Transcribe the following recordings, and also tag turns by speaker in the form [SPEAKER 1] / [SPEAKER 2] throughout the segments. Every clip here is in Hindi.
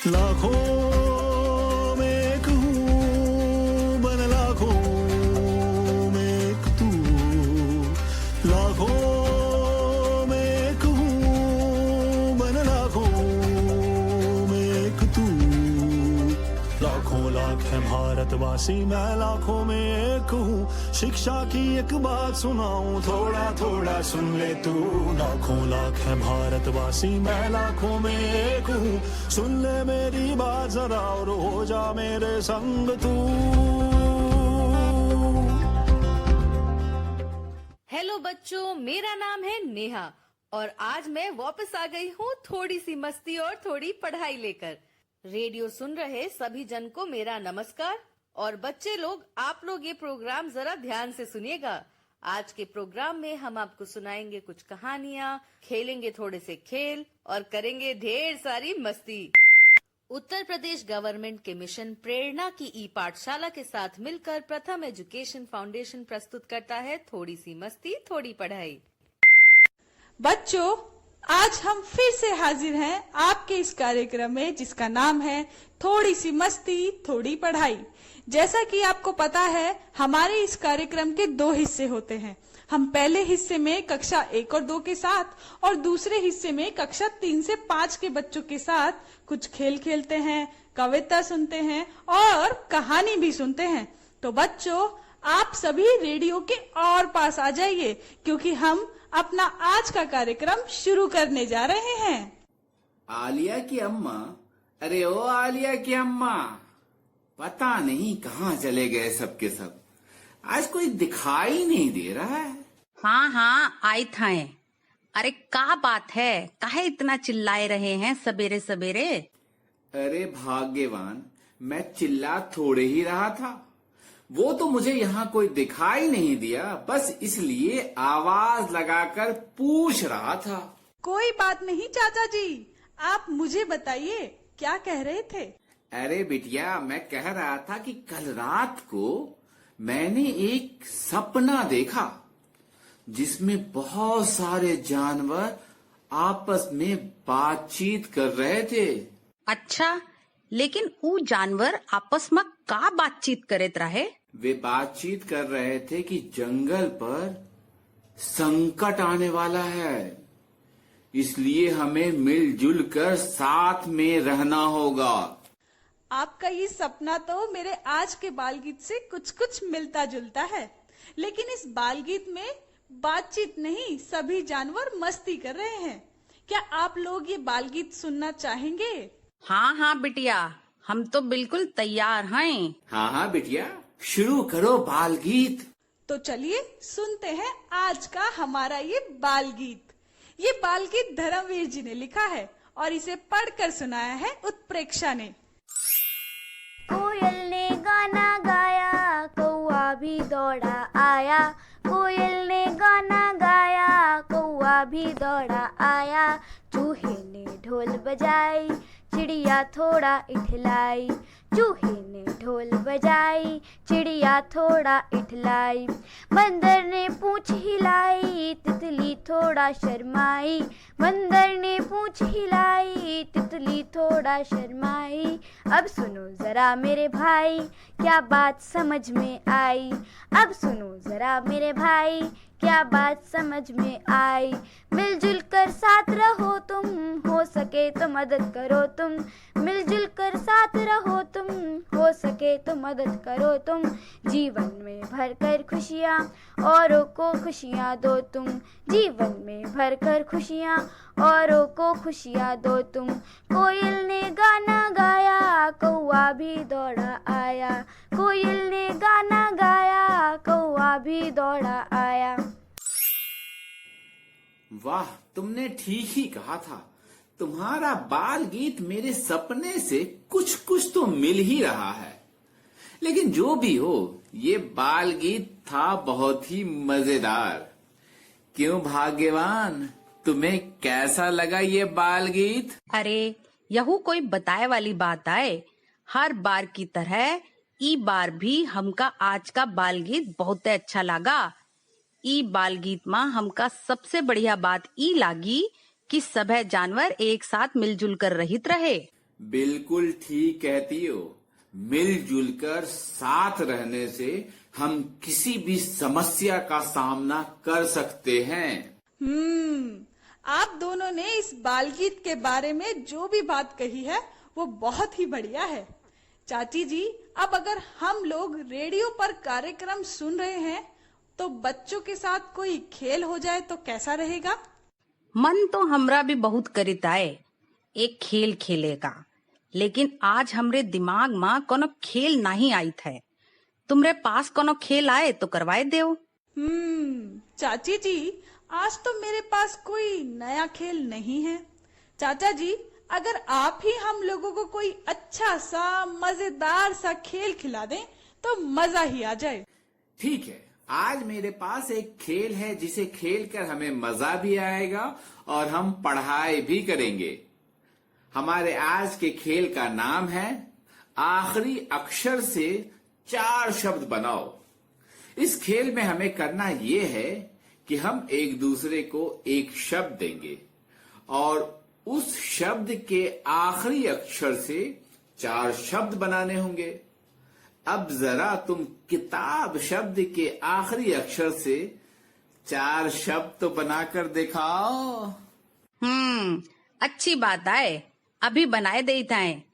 [SPEAKER 1] लाखों में एक हूँ बन लाखों में एक तू, लाखों में एक हूँ बन लाखों में एक तू। लाखों लाख है भारतवासी, मैं लाखों में एक हूँ। शिक्षा की एक बात सुनाऊं, थोड़ा थोड़ा सुन ले तू। लाखों लाख है भारतवासी, मैं लाखों में एक हूँ। सुन ले मेरी बात जरा और हो जा मेरे संग तू।
[SPEAKER 2] हेलो बच्चों, मेरा नाम है नेहा और आज मैं वापस आ गई हूँ थोड़ी सी मस्ती और थोड़ी पढ़ाई लेकर। रेडियो सुन रहे सभी जन को मेरा नमस्कार। और बच्चे लोग, आप लोग ये प्रोग्राम जरा ध्यान से सुनिएगा। आज के प्रोग्राम में हम आपको सुनाएंगे कुछ कहानियाँ, खेलेंगे थोड़े से खेल और करेंगे ढेर सारी मस्ती। उत्तर प्रदेश गवर्नमेंट के मिशन प्रेरणा की ई पाठशाला के साथ मिलकर प्रथम एजुकेशन फाउंडेशन प्रस्तुत करता है थोड़ी सी मस्ती थोड़ी पढ़ाई।
[SPEAKER 3] बच्चों, आज हम फिर से हाजिर हैं आपके इस कार्यक्रम में जिसका नाम है थोड़ी सी मस्ती थोड़ी पढ़ाई। जैसा कि आपको पता है, हमारे इस कार्यक्रम के 2 हिस्से होते हैं। हम पहले हिस्से में कक्षा 1 और 2 के साथ और दूसरे हिस्से में कक्षा 3 से 5 के बच्चों के साथ कुछ खेल खेलते हैं, कविता सुनते हैं और कहानी भी सुनते हैं। तो बच्चों, आप सभी रेडियो के और पास आ जाइए क्योंकि हम अपना आज का कार्यक्रम शुरू करने जा रहे हैं।
[SPEAKER 4] आलिया की अम्मा, अरे ओ आलिया की अम्मा, पता नहीं कहाँ चले गए सब के सब। आज कोई दिखाई नहीं दे रहा है।
[SPEAKER 5] हाँ हाँ, आई थाए। अरे का बात है, काहे इतना चिल्लाए रहे हैं सवेरे सवेरे?
[SPEAKER 4] अरे भाग्यवान, मैं चिल्ला थोड़े ही रहा था। वो तो मुझे यहाँ कोई दिखाई नहीं दिया, बस इसलिए आवाज लगाकर पूछ रहा था।
[SPEAKER 3] कोई बात नहीं चाचा जी, आप मुझे बताइए क्या कह रहे थे?
[SPEAKER 4] अरे बिटिया, मैं कह रहा था कि कल रात को मैंने एक सपना देखा जिसमें बहुत सारे जानवर आपस में बातचीत कर रहे थे।
[SPEAKER 5] अच्छा, लेकिन वो जानवर आपस में का बातचीत करत रहे?
[SPEAKER 4] वे बातचीत कर रहे थे कि जंगल पर संकट आने वाला है, इसलिए हमें मिलजुल कर साथ में रहना होगा।
[SPEAKER 3] आपका ये सपना तो मेरे आज के बाल गीत से कुछ कुछ मिलता जुलता है, लेकिन इस बाल गीत में बातचीत नहीं, सभी जानवर मस्ती कर रहे हैं। क्या आप लोग ये बाल गीत सुनना चाहेंगे?
[SPEAKER 5] हाँ हाँ बिटिया, हम तो बिल्कुल तैयार हैं।
[SPEAKER 4] हाँ हाँ बिटिया, शुरू करो बाल गीत।
[SPEAKER 3] तो चलिए सुनते हैं आज का हमारा ये बाल गीत। ये बाल गीत धर्मवीर जी ने लिखा है और इसे पढ़कर सुनाया है उत्प्रेक्षा ने।
[SPEAKER 6] कोयल ने गाना गाया, कौआ भी दौड़ा आया। कोयल ने गाना गाया, कौआ भी दौड़ा आया। चूहे ने ढोल बजाई, चिड़िया थोड़ा इठलाई। चूहे ने ढोल बजाई, चिड़िया थोड़ा इठलाई। बंदर ने पूंछ हिलाई, तितली थोड़ा शर्माई। बंदर ने पूंछ हिलाई, तितली थोड़ा शर्माई। अब सुनो जरा मेरे भाई, क्या बात समझ में आई। अब सुनो जरा मेरे भाई, क्या बात समझ में आई। मिलजुल कर साथ रहो तुम, हो सके तो मदद करो तुम। मिलजुल कर साथ रहो तुम, हो सके तो मदद करो तुम। जीवन में भर कर खुशियाँ, औरों को खुशियाँ दो तुम। जीवन में भर कर खुशियाँ, औरों को खुशियाँ दो तुम। कोयल ने गाना गाया, कौआ भी दौड़ा आया। कोयल ने गाना गाया, कौआ भी दौड़ा आया।
[SPEAKER 4] वाह, तुमने ठीक ही कहा था। तुम्हारा बाल गीत मेरे सपने से कुछ कुछ तो मिल ही रहा है। लेकिन जो भी हो, ये बाल गीत था बहुत ही मजेदार। क्यों भाग्यवान, तुम्हें कैसा लगा ये बाल गीत?
[SPEAKER 5] अरे यहू कोई बताए वाली बात आए। हर बार की तरह ई बार भी हमका आज का बाल गीत बहुत अच्छा लगा। ई बाल गीत में हमका सबसे बढ़िया बात ई लागी कि सभे जानवर एक साथ मिलजुल कर रहित रहे।
[SPEAKER 4] बिल्कुल ठीक कहती हो। मिलजुल कर साथ रहने से हम किसी भी समस्या का सामना कर सकते हैं।
[SPEAKER 3] आप दोनों ने इस बाल गीत के बारे में जो भी बात कही है वो बहुत ही बढ़िया है। चाची जी, अब अगर हम लोग रेडियो पर कार्यक्रम सुन रहे हैं तो बच्चों के साथ कोई खेल हो जाए तो कैसा रहेगा?
[SPEAKER 5] मन तो हमरा भी बहुत करित आए एक खेल खेले का, लेकिन आज हमरे दिमाग में कोनो खेल नहीं आई थे। तुमरे पास कोनो खेल आए तो करवाए देओ।
[SPEAKER 3] चाची जी, आज तो मेरे पास कोई नया खेल नहीं है। चाचा जी, अगर आप ही हम लोगों को कोई अच्छा सा मजेदार सा खेल खिला दें तो मजा ही आ जाए।
[SPEAKER 4] ठीक है, आज मेरे पास एक खेल है जिसे खेलकर हमें मजा भी आएगा और हम पढ़ाई भी करेंगे। हमारे आज के खेल का नाम है आखिरी अक्षर से 4 शब्द बनाओ। इस खेल में हमें करना ये है कि हम एक दूसरे को एक शब्द देंगे और उस शब्द के आखिरी अक्षर से 4 शब्द बनाने होंगे। अब जरा तुम किताब शब्द के आखिरी अक्षर से 4 शब्द तो बनाकर दिखाओ।
[SPEAKER 5] अच्छी बात है, अभी बनाए देते हैं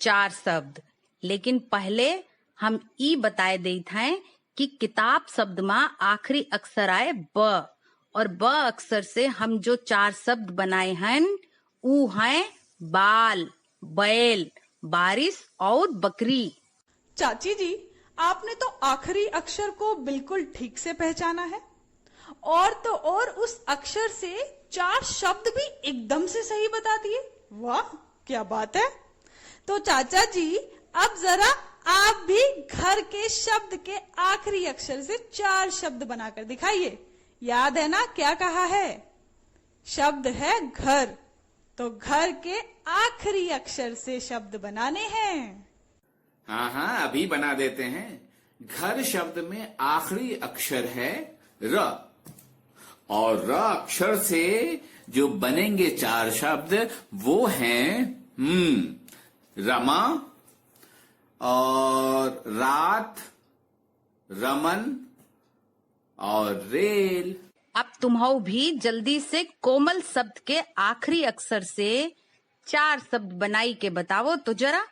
[SPEAKER 5] 4 शब्द। लेकिन पहले हम ई बताए देते हैं कि किताब शब्द में आखिरी अक्षर आए ब, और ब अक्षर से हम जो 4 शब्द बनाए हैं वो हैं बाल, बैल, बारिश और बकरी।
[SPEAKER 3] चाची जी, आपने तो आखिरी अक्षर को बिल्कुल ठीक से पहचाना है, और तो और उस अक्षर से 4 शब्द भी एकदम से सही बता दिए। वाह, क्या बात है। तो चाचा जी, अब जरा आप भी घर के शब्द के आखिरी अक्षर से 4 शब्द बनाकर दिखाइए। याद है ना क्या कहा है? शब्द है घर, तो घर के आखिरी अक्षर से शब्द बनाने हैं।
[SPEAKER 4] हाँ, अभी बना देते हैं। घर शब्द में आखिरी अक्षर है र, और र अक्षर से जो बनेंगे 4 शब्द वो हैं रमा और रात, रमन और रेल।
[SPEAKER 5] अब तुम्हारा भी जल्दी से कोमल शब्द के आखिरी अक्षर से 4 शब्द बनाई के बताओ तो जरा।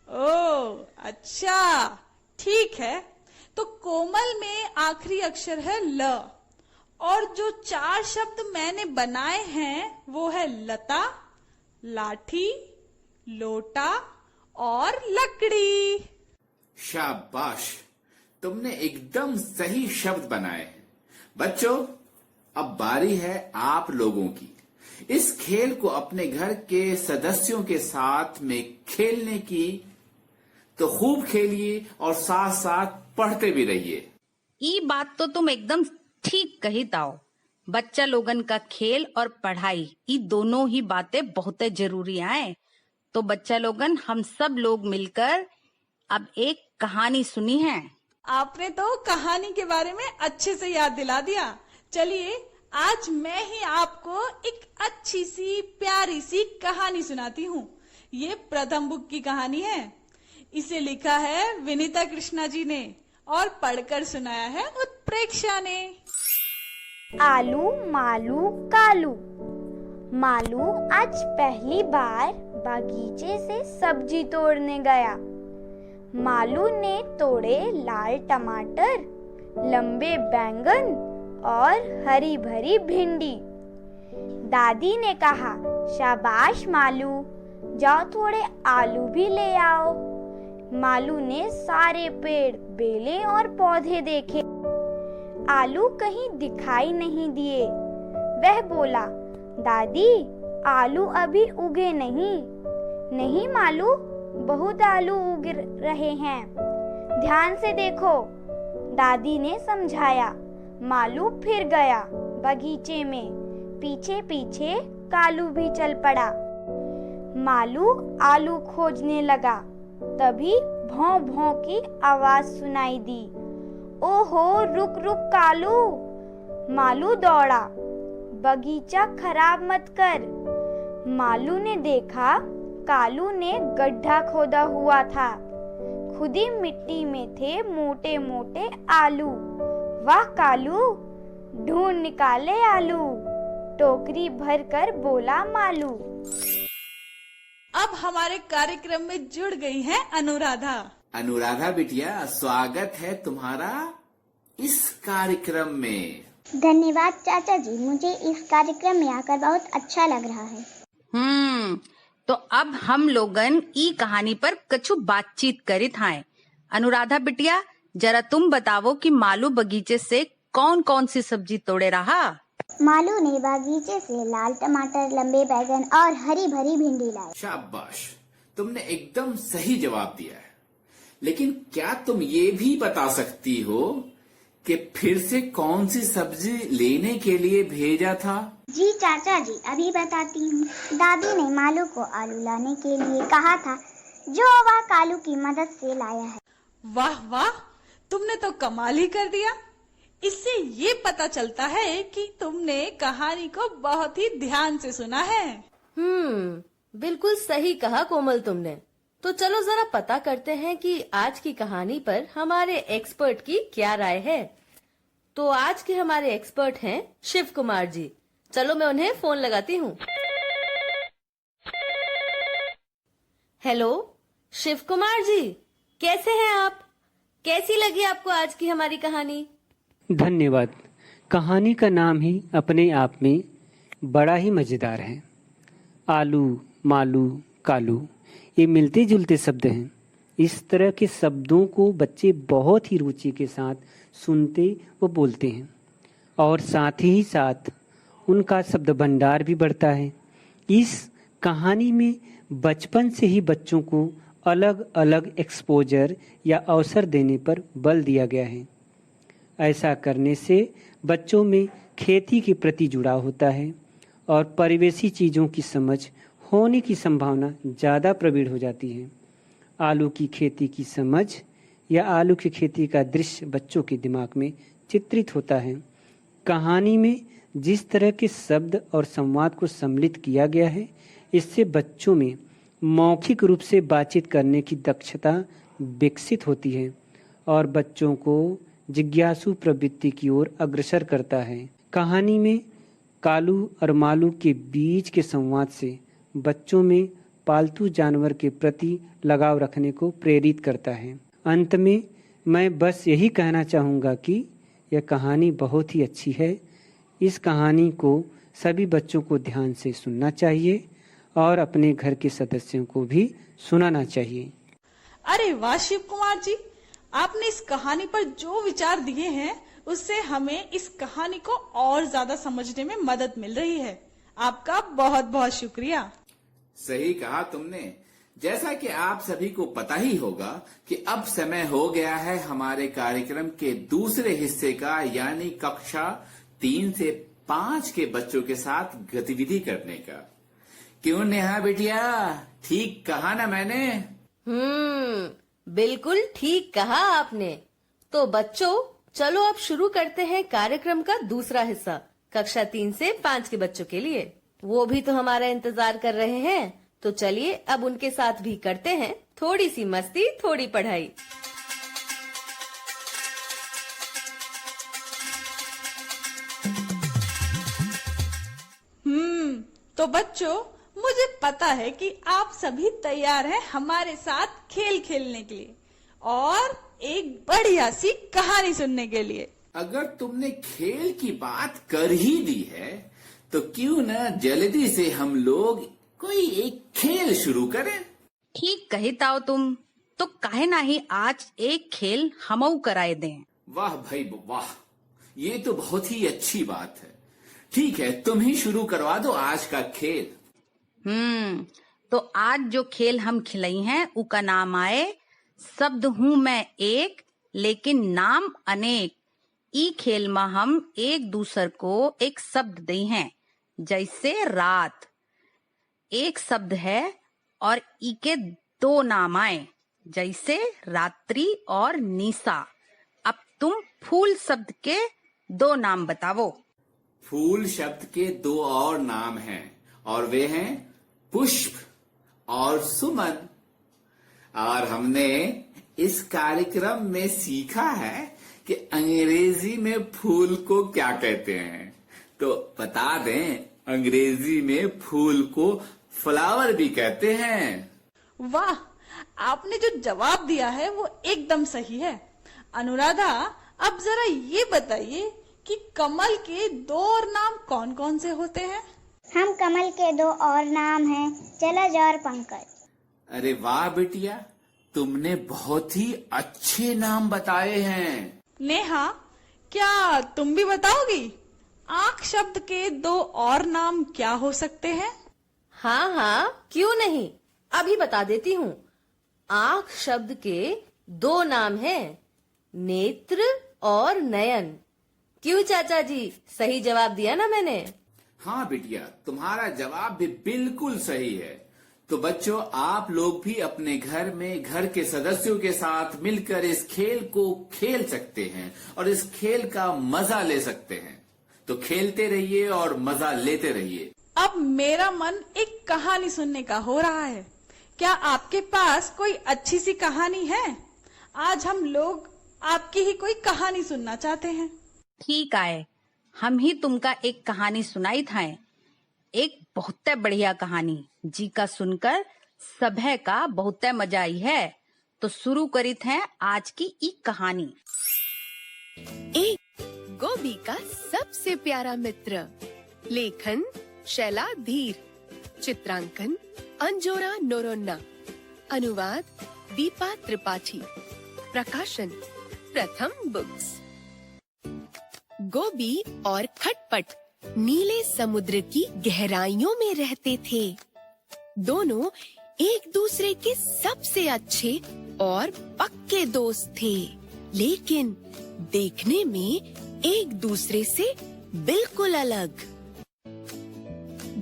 [SPEAKER 3] ओ अच्छा, ठीक है। तो कोमल में आखिरी अक्षर है ल, और जो 4 शब्द मैंने बनाए हैं वो है लता, लाठी, लोटा और लकड़ी।
[SPEAKER 4] शाबाश, तुमने एकदम सही शब्द बनाए हैं। बच्चों, अब बारी है आप लोगों की। इस खेल को अपने घर के सदस्यों के साथ में खेलने की, तो खूब खेलिए और साथ साथ पढ़ते भी रहिए।
[SPEAKER 5] ये बात तो तुम एकदम ठीक कही ताओ। बच्चा लोगन का खेल और पढ़ाई, ये दोनों ही बातें बहुत जरूरी हैं। तो बच्चा लोगन, हम सब लोग मिलकर अब एक कहानी सुनी है।
[SPEAKER 3] आपने तो कहानी के बारे में अच्छे से याद दिला दिया। चलिए, आज मैं ही आपको एक अच्छी सी प्यारी सी कहानी सुनाती हूँ। ये प्रथम बुक की कहानी है। इसे लिखा है विनीता कृष्णा जी ने और पढ़कर सुनाया है उत्प्रेक्षा ने।
[SPEAKER 6] आलू मालू कालू। मालू आज पहली बार बागीचे से सब्जी तोड़ने गया। मालू ने तोड़े लाल टमाटर, लंबे बैंगन और हरी भरी भिंडी। दादी ने कहा, शाबाश मालू, जाओ थोड़े आलू भी ले आओ। मालू ने सारे पेड़, बेलें और पौधे देखे, आलू कहीं दिखाई नहीं दिए। वह बोला, दादी, आलू अभी उगे नहीं। नहीं मालू, बहुत आलू उग रहे हैं, ध्यान से देखो, दादी ने समझाया। मालू फिर गया बगीचे में, पीछे पीछे कालू भी चल पड़ा। मालू आलू खोजने लगा, तभी भौं भौं की आवाज सुनाई दी। ओहो, रुक रुक कालू। मालू दौड़ा, बगीचा खराब मत कर। मालू ने देखा कालू ने गड्ढा खोदा हुआ था। खुदी मिट्टी में थे मोटे मोटे आलू। वाह कालू, ढूंढ निकाले आलू, टोकरी भर कर बोला मालू।
[SPEAKER 3] अब हमारे कार्यक्रम में जुड़ गई है अनुराधा।
[SPEAKER 4] अनुराधा बिटिया, स्वागत है तुम्हारा इस कार्यक्रम में।
[SPEAKER 7] धन्यवाद चाचा जी, मुझे इस कार्यक्रम में आकर बहुत अच्छा लग रहा है।
[SPEAKER 5] तो अब हम लोगन ई कहानी पर कछु बातचीत करित हैं। अनुराधा बिटिया, जरा तुम बतावो कि मालू बगीचे से कौन कौन सी सब्जी तोड़े रहा?
[SPEAKER 7] मालू ने बागीचे से लाल टमाटर, लंबे बैगन और हरी भरी भिंडी लाई।
[SPEAKER 4] शाबाश, तुमने एकदम सही जवाब दिया है। लेकिन क्या तुम ये भी बता सकती हो कि फिर से कौन सी सब्जी लेने के लिए भेजा था?
[SPEAKER 7] जी चाचा जी, अभी बताती हूँ। दादी ने मालू को आलू लाने के लिए कहा था, जो वह कालू की मदद से लाया है।
[SPEAKER 3] वाह वाह, तुमने तो कमाल ही कर दिया। इससे ये पता चलता है कि तुमने कहानी को बहुत ही ध्यान से सुना है।
[SPEAKER 2] बिल्कुल सही कहा कोमल तुमने। तो चलो जरा पता करते हैं कि आज की कहानी पर हमारे एक्सपर्ट की क्या राय है। तो आज के हमारे एक्सपर्ट हैं शिव कुमार जी। चलो मैं उन्हें फोन लगाती हूँ। हेलो शिव कुमार जी, कैसे हैं आप? कैसी लगी आपको आज की हमारी कहानी?
[SPEAKER 8] धन्यवाद। कहानी का नाम ही अपने आप में बड़ा ही मजेदार है। आलू, मालू, कालू, ये मिलते जुलते शब्द हैं। इस तरह के शब्दों को बच्चे बहुत ही रुचि के साथ सुनते व बोलते हैं और साथ ही साथ उनका शब्द भंडार भी बढ़ता है। इस कहानी में बचपन से ही बच्चों को अलग अलग एक्सपोजर या अवसर देने पर बल दिया गया है। ऐसा करने से बच्चों में खेती के प्रति जुड़ाव होता है और परिवेशी चीज़ों की समझ होने की संभावना ज़्यादा प्रबल हो जाती है। आलू की खेती की समझ या आलू की खेती का दृश्य बच्चों के दिमाग में चित्रित होता है। कहानी में जिस तरह के शब्द और संवाद को सम्मिलित किया गया है, इससे बच्चों में मौखिक रूप से बातचीत करने की दक्षता विकसित होती है और बच्चों को जिज्ञासु प्रवृत्ति की ओर अग्रसर करता है। कहानी में कालू और मालू के बीच के संवाद से बच्चों में पालतू जानवर के प्रति लगाव रखने को प्रेरित करता है। अंत में मैं बस यही कहना चाहूँगा कि यह कहानी बहुत ही अच्छी है। इस कहानी को सभी बच्चों को ध्यान से सुनना चाहिए और अपने घर के सदस्यों को भी सुनाना चाहिए।
[SPEAKER 3] अरे वाह शिव कुमार जी, आपने इस कहानी पर जो विचार दिए हैं उससे हमें इस कहानी को और ज्यादा समझने में मदद मिल रही है। आपका बहुत बहुत शुक्रिया।
[SPEAKER 4] सही कहा तुमने। जैसा कि आप सभी को पता ही होगा कि अब समय हो गया है हमारे कार्यक्रम के दूसरे हिस्से का, यानी कक्षा 3 से 5 के बच्चों के साथ गतिविधि करने का। क्यों नेहा बिटिया, ठीक कहा ना मैंने?
[SPEAKER 2] बिल्कुल ठीक कहा आपने। तो बच्चों, चलो अब शुरू करते हैं कार्यक्रम का दूसरा हिस्सा कक्षा 3 से 5 के बच्चों के लिए। वो भी तो हमारा इंतजार कर रहे हैं। तो चलिए अब उनके साथ भी करते हैं थोड़ी सी मस्ती, थोड़ी पढ़ाई।
[SPEAKER 3] तो बच्चों, मुझे पता है कि आप सभी तैयार हैं हमारे साथ खेल खेलने के लिए और एक बढ़िया सी कहानी सुनने के लिए।
[SPEAKER 4] अगर तुमने खेल की बात कर ही दी है तो क्यों न जल्दी से हम लोग कोई एक खेल शुरू करें।
[SPEAKER 5] ठीक कही ताओ तुम। तो काहे ना ही आज एक खेल हमऊ कराए दें।
[SPEAKER 4] वाह भाई वाह, ये तो बहुत ही अच्छी बात है। ठीक है, तुम ही शुरू करवा दो आज का खेल।
[SPEAKER 5] तो आज जो खेल हम खिलाई हैं उका नाम आए शब्द हूँ मैं एक लेकिन नाम अनेक। ई खेल में हम एक दूसर को एक शब्द दे हैं, जैसे रात एक शब्द है और ई के 2 नाम आए, जैसे रात्रि और निशा। अब तुम फूल शब्द के 2 नाम बताओ।
[SPEAKER 4] फूल शब्द के 2 और नाम हैं और वे हैं पुष्प और सुमन। और हमने इस कार्यक्रम में सीखा है कि अंग्रेजी में फूल को क्या कहते हैं। तो बता दें, अंग्रेजी में फूल को फ्लावर भी कहते हैं।
[SPEAKER 3] वाह, आपने जो जवाब दिया है वो एकदम सही है। अनुराधा, अब जरा ये बताइए कि कमल के दो और नाम कौन कौन से होते हैं?
[SPEAKER 7] हम कमल के दो और नाम हैं, जलज और पंकज।
[SPEAKER 4] अरे वाह बिटिया, तुमने बहुत ही अच्छे नाम बताए हैं।
[SPEAKER 3] नेहा, क्या तुम भी बताओगी? आंख शब्द के दो और नाम क्या हो सकते हैं?
[SPEAKER 2] हाँ हाँ, क्यों नहीं, अभी बता देती हूँ। आंख शब्द के दो नाम हैं, नेत्र और नयन। क्यों चाचा जी, सही जवाब दिया ना मैंने?
[SPEAKER 4] हाँ बिटिया, तुम्हारा जवाब भी बिल्कुल सही है। तो बच्चों, आप लोग भी अपने घर में घर के सदस्यों के साथ मिलकर इस खेल को खेल सकते हैं और इस खेल का मजा ले सकते हैं। तो खेलते रहिए और मजा लेते रहिए।
[SPEAKER 3] अब मेरा मन एक कहानी सुनने का हो रहा है। क्या आपके पास कोई अच्छी सी कहानी है? आज हम लोग आपकी ही कोई कहानी सुनना चाहते हैं।
[SPEAKER 5] ठीक आए, हम ही तुमका एक कहानी सुनाई था। एक बहुत बढ़िया कहानी जी का सुनकर सभे का बहुत मजा आई है। तो शुरू करित हैं आज की ई कहानी।
[SPEAKER 9] एक गोभी का सबसे प्यारा मित्र। लेखन शैला धीर, चित्रांकन अंजोरा नोरोन्ना, अनुवाद दीपा त्रिपाठी, प्रकाशन प्रथम बुक्स। गोभी और खटपट नीले समुद्र की गहराइयों में रहते थे। दोनों एक दूसरे के सबसे अच्छे और पक्के दोस्त थे, लेकिन देखने में एक दूसरे से बिल्कुल अलग।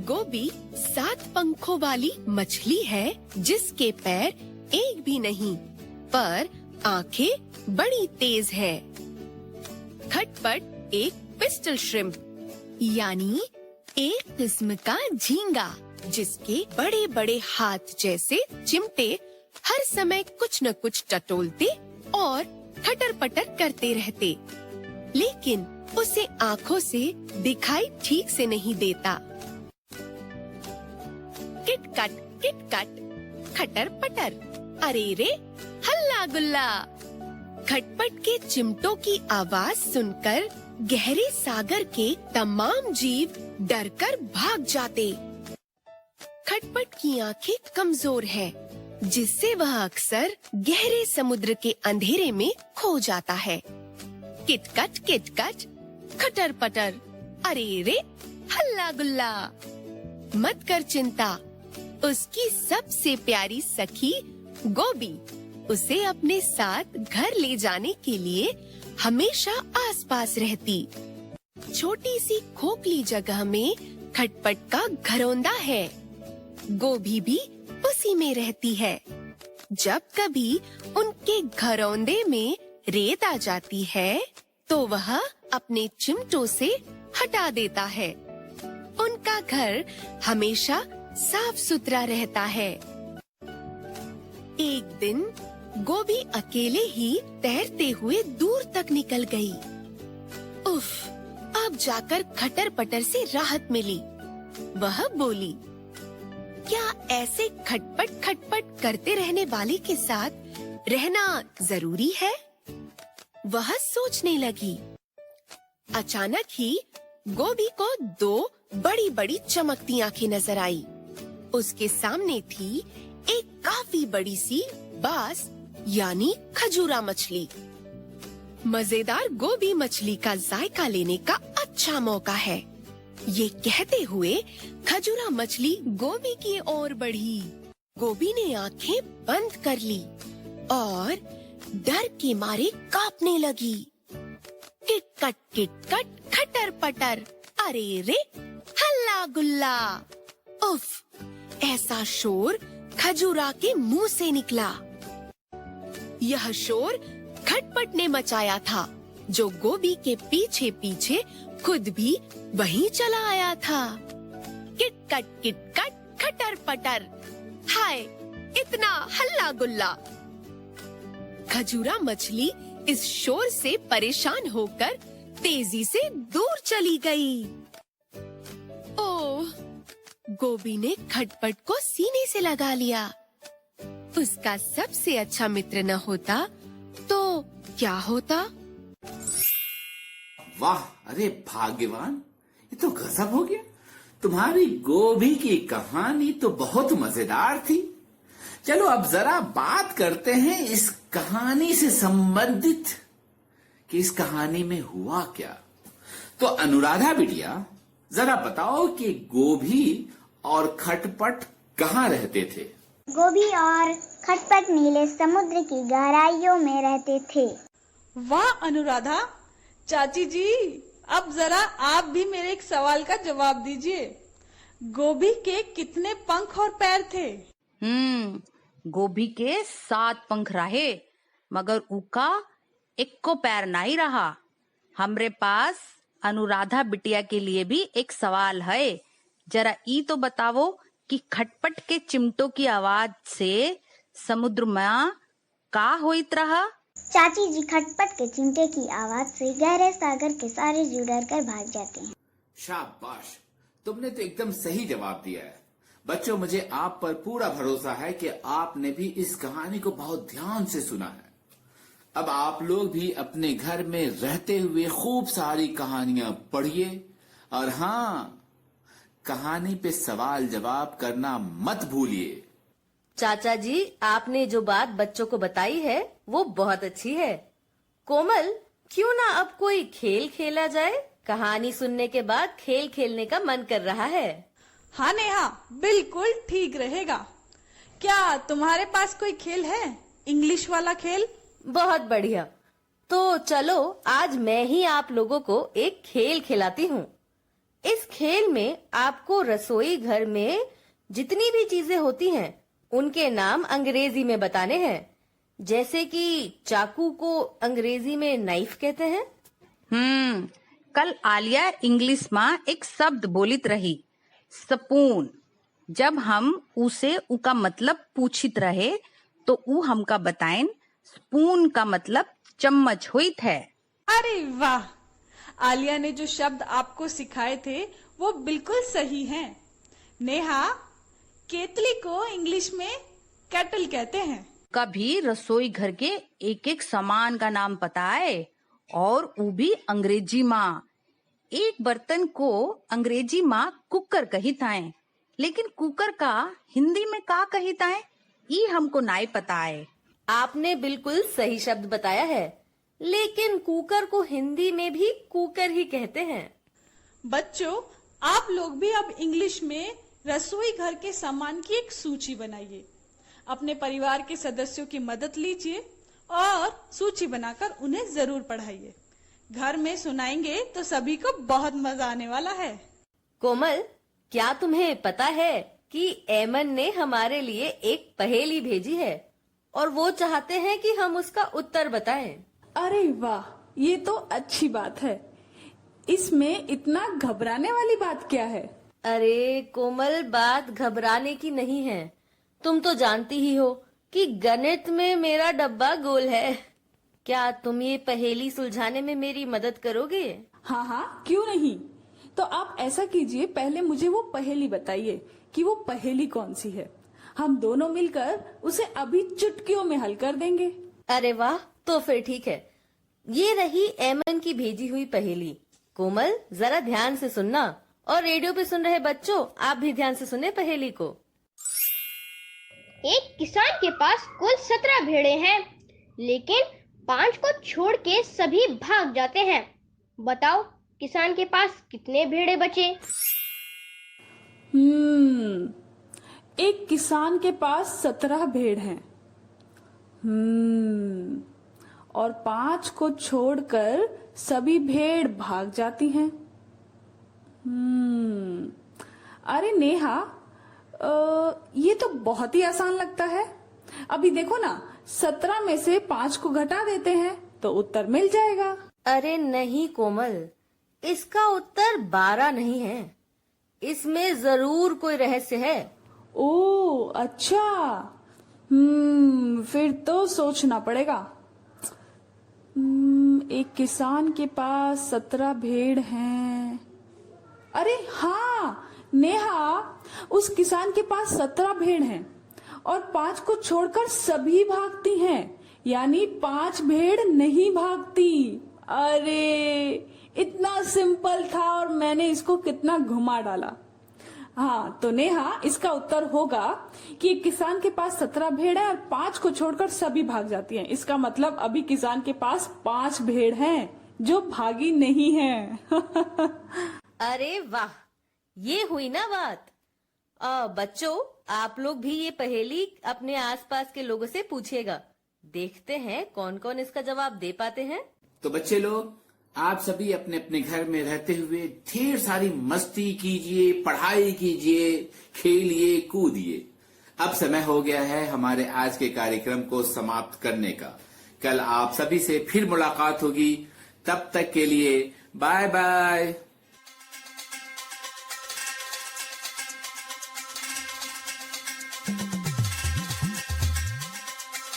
[SPEAKER 9] गोभी 7 पंखों वाली मछली है, जिसके पैर एक भी नहीं, पर आंखें बड़ी तेज है। खटपट एक पिस्टल श्रिम्प, यानी एक किस्म का झींगा, जिसके बड़े बड़े हाथ जैसे चिमटे हर समय कुछ न कुछ टटोलते और खटर पटर करते रहते, लेकिन उसे आँखों से दिखाई ठीक से नहीं देता। किटकट खटर पटर, अरे रे हल्ला गुल्ला। खटपट के चिमटों की आवाज सुनकर गहरे सागर के तमाम जीव डरकर भाग जाते। खटपट की आंखें कमजोर है, जिससे वह अक्सर गहरे समुद्र के अंधेरे में खो जाता है। किटकट खटर पटर, अरे रे हल्ला गुल्ला। मत कर चिंता, उसकी सबसे प्यारी सखी गोभी उसे अपने साथ घर ले जाने के लिए हमेशा आसपास रहती। छोटी सी खोखली जगह में खटपट का घरौंदा है। गोभी भी उसी में रहती है। जब कभी उनके घरौंदे में रेत आ जाती है, तो वह अपने चिमटों से हटा देता है। उनका घर हमेशा साफ सुथरा रहता है। एक दिन गोभी अकेले ही तैरते हुए दूर तक निकल गई। उफ, अब जाकर खटर पटर से राहत मिली। वह बोली, क्या ऐसे खटपट करते रहने वाले के साथ रहना जरूरी है? वह सोचने लगी। अचानक ही गोभी को 2 बड़ी बड़ी चमकती आंखें नजर आई। उसके सामने थी एक काफी बड़ी सी बास, यानी खजूरा मछली। मजेदार गोभी मछली का जायका लेने का अच्छा मौका है। ये कहते हुए खजूरा मछली गोभी की ओर बढ़ी। गोभी ने आंखें बंद कर ली और डर के मारे कांपने लगी। किटकट खटर पटर, अरे रे हल्ला गुल्ला। उफ, ऐसा शोर खजूरा के मुंह से निकला। यह शोर खटपट ने मचाया था, जो गोभी के पीछे पीछे खुद भी वहीं चला आया था। किटकट खटर पटर, हाय, इतना हल्ला गुल्ला। खजूरा मछली इस शोर से परेशान होकर तेजी से दूर चली गई। ओह, गोभी ने खटपट को सीने से लगा लिया। उसका सबसे अच्छा मित्र न होता तो क्या होता?
[SPEAKER 4] वाह, अरे भाग्यवान, ये तो गजब हो गया। तुम्हारी गोभी की कहानी तो बहुत मजेदार थी। चलो अब जरा बात करते हैं इस कहानी से संबंधित कि इस कहानी में हुआ क्या। तो अनुराधा बिटिया, जरा बताओ कि गोभी और खटपट कहाँ रहते थे?
[SPEAKER 7] गोभी और खटपट नीले समुद्र की गहराइयों में रहते थे।
[SPEAKER 3] वाह अनुराधा, चाची जी, अब जरा आप भी मेरे एक सवाल का जवाब दीजिए। गोभी के कितने पंख और पैर थे?
[SPEAKER 5] गोभी के 7 पंख रहे, मगर उका एको पैर नहीं रहा। हमरे पास अनुराधा बिटिया के लिए भी एक सवाल है। जरा ई तो बतावो कि खटपट के चिमटों की आवाज से समुद्र में का होइत रहा?
[SPEAKER 7] चाची जी, खटपट के चिमटे की आवाज से गहरे सागर के सारे जीव डर कर भाग जाते हैं।
[SPEAKER 4] शाबाश, तुमने तो एकदम सही जवाब दिया है। बच्चों, मुझे आप पर पूरा भरोसा है कि आपने भी इस कहानी को बहुत ध्यान से सुना है। अब आप लोग भी अपने घर में रहते हुए खूब सारी कहानियां पढ़िए और हाँ, कहानी पे सवाल जवाब करना मत भूलिए।
[SPEAKER 2] चाचा जी, आपने जो बात बच्चों को बताई है वो बहुत अच्छी है। कोमल, क्यों ना अब कोई खेल खेला जाए? कहानी सुनने के बाद खेल खेलने का मन कर रहा है।
[SPEAKER 3] हाँ नेहा, बिल्कुल ठीक रहेगा। क्या तुम्हारे पास कोई खेल है? इंग्लिश वाला खेल?
[SPEAKER 2] बहुत बढ़िया। तो चलो आज मैं ही आप लोगों को एक खेल खिलाती हूँ। इस खेल में आपको रसोई घर में जितनी भी चीजें होती हैं उनके नाम अंग्रेजी में बताने हैं। जैसे कि चाकू को अंग्रेजी में नाइफ कहते हैं।
[SPEAKER 5] कल आलिया इंग्लिश में एक शब्द बोलित रही, स्पून। जब हम उसे उका मतलब पूछित रहे तो ऊ हमका बताएं स्पून का मतलब चम्मच होइत है।
[SPEAKER 3] अरे वाह, आलिया ने जो शब्द आपको सिखाए थे वो बिल्कुल सही हैं। नेहा, केतली को इंग्लिश में केटल कहते हैं।
[SPEAKER 5] कभी रसोई घर के एक एक सामान का नाम पता है, और वो भी अंग्रेजी माँ। एक बर्तन को अंग्रेजी माँ कुकर कहित है, लेकिन कुकर का हिंदी में का कहित है ये हमको नहीं पता है।
[SPEAKER 2] आपने बिल्कुल सही शब्द बताया है, लेकिन कुकर को हिंदी में भी कुकर ही कहते हैं।
[SPEAKER 3] बच्चों, आप लोग भी अब इंग्लिश में रसोई घर के सामान की एक सूची बनाइए। अपने परिवार के सदस्यों की मदद लीजिए और सूची बनाकर उन्हें जरूर पढ़ाइए। घर में सुनाएंगे तो सभी को बहुत मजा आने वाला है।
[SPEAKER 2] कोमल, क्या तुम्हें पता है कि एमन ने हमारे लिए एक पहेली भेजी है और वो चाहते हैं कि हम उसका उत्तर बताएं।
[SPEAKER 3] अरे वाह, ये तो अच्छी बात है। इसमें इतना घबराने वाली बात क्या है?
[SPEAKER 2] अरे कोमल, बात घबराने की नहीं है। तुम तो जानती ही हो कि गणित में मेरा डब्बा गोल है। क्या तुम ये पहेली सुलझाने में मेरी मदद करोगे?
[SPEAKER 3] हाँ हाँ, क्यों नहीं। तो आप ऐसा कीजिए, पहले मुझे वो पहेली बताइए कि वो पहेली कौन सी है। हम दोनों मिलकर उसे अभी चुटकियों में हल कर देंगे।
[SPEAKER 2] अरे वाह, तो फिर ठीक है। ये रही एमन की भेजी हुई पहेली। कोमल, जरा ध्यान से सुनना, और रेडियो पे सुन रहे बच्चों, आप भी ध्यान से सुने पहेली को।
[SPEAKER 10] एक किसान के पास कुल 17 भेड़े हैं, लेकिन 5 को छोड़ के सभी भाग जाते हैं। बताओ, किसान के पास कितने भेड़े बचे?
[SPEAKER 3] एक किसान के पास 17 भेड़ हैं। और 5 को छोड़कर सभी भेड़ भाग जाती हैं। अरे नेहा, ये तो बहुत ही आसान लगता है। अभी देखो ना, 17 में से 5 को घटा देते हैं तो उत्तर मिल जाएगा।
[SPEAKER 2] अरे नहीं कोमल, इसका उत्तर 12 नहीं है। इसमें जरूर कोई रहस्य है।
[SPEAKER 3] ओ अच्छा, फिर तो सोचना पड़ेगा। एक किसान के पास 17 भेड़ हैं। अरे हाँ नेहा, उस किसान के पास 17 भेड़ हैं और 5 को छोड़कर सभी भागती हैं, यानी 5 भेड़ नहीं भागती। अरे इतना सिंपल था और मैंने इसको कितना घुमा डाला। हाँ तो नेहा, इसका उत्तर होगा कि एक किसान के पास 17 भेड़ है और 5 को छोड़कर सभी भाग जाती हैं। इसका मतलब अभी किसान के पास 5 भेड़ हैं जो भागी नहीं हैं।
[SPEAKER 2] अरे वाह, ये हुई ना बात। बच्चों, आप लोग भी ये पहेली अपने आसपास के लोगों से पूछिएगा। देखते हैं कौन कौन इसका जवाब दे पाते हैं।
[SPEAKER 4] तो बच्चे लोग, आप सभी अपने अपने घर में रहते हुए ढेर सारी मस्ती कीजिए, पढ़ाई कीजिए, खेलिए, कूदिए। अब समय हो गया है हमारे आज के कार्यक्रम को समाप्त करने का। कल आप सभी से फिर मुलाकात होगी। तब तक के लिए बाय बाय।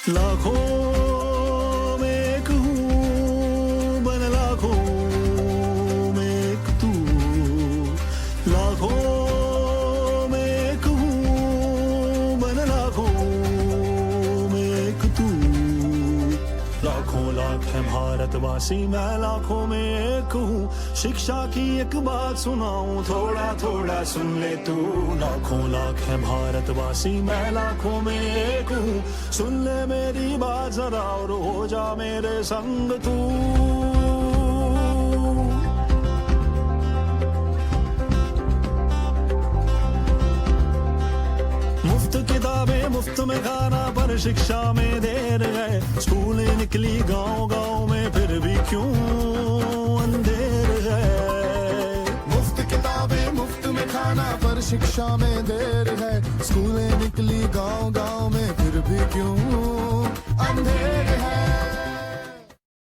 [SPEAKER 1] लाखों में एक हूँ, बन लाखों में एक तू। लाखों में एक हूँ, बन लाखों में एक तू। लाखों लाख है भारतवासी, मैं लाखों में एक हूँ। शिक्षा की एक बात सुनाऊं, थोड़ा थोड़ा सुन ले तू। लाखों लाख है भारतवासी, मैं लाखों में एक हूँ। सुन ले मेरी बात जरा और हो जा मेरे संग तू। मुफ्त किताबें मुफ्त में खाना, पर शिक्षा में देर है। स्कूलें निकली गांव गांव में, फिर भी क्यों अंधेर है।
[SPEAKER 11] मुफ्त किताबें मुफ्त में खाना, पर शिक्षा में देर है। स्कूलें निकली गांव गांव में, फिर भी क्यों अंधेर